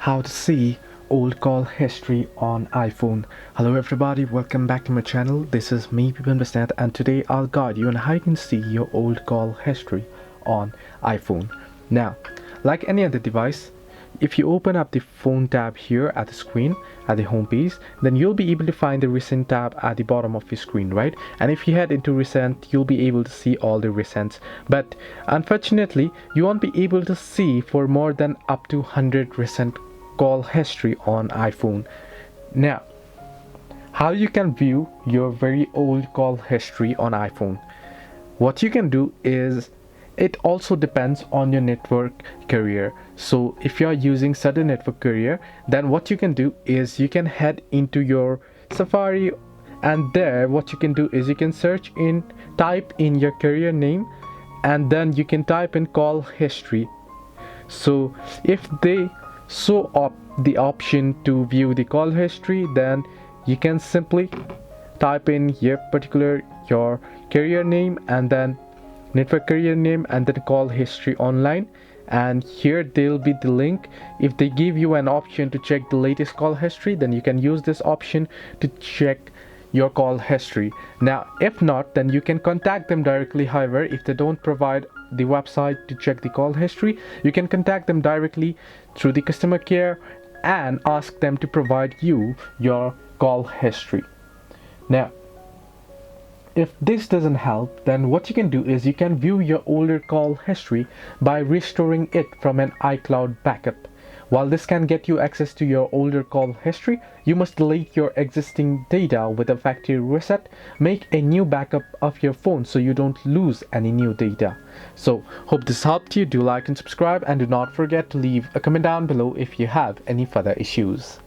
how to see old call history on iPhone. Hello everybody, welcome back to my channel. This is me Pipan Basnet, and today I'll guide you on how you can see your old call history on iPhone. Now, like any other device, if you open up the phone tab here at the screen at the home page, then you'll be able to find the recent tab at the bottom of your screen, right? And if you head into recent, you'll be able to see all the recents, but unfortunately you won't be able to see for more than up to 100 recent call history on iPhone. Now, how you can view your very old call history on iPhone? What you can do is, it also depends on your network carrier. So if you are using certain network carrier, then what you can do is you can head into your Safari, and there what you can do is you can type in your carrier name, and then you can type in call history. So if they show up the option to view the call history, then you can simply type in your carrier name and then network carrier name and then call history online, and here there'll be the link. If they give you an option to check the latest call history, then you can use this option to check your call history. Now if not, then you can contact them directly. However, if they don't provide the website to check the call history, you can contact them directly through the customer care and ask them to provide you your call history. Now if this doesn't help, then what you can do is you can view your older call history by restoring it from an iCloud backup. While this can get you access to your older call history, you must delete your existing data with a factory reset. Make a new backup of your phone so you don't lose any new data. So hope this helped you. Do like and subscribe, and do not forget to leave a comment down below if you have any further issues.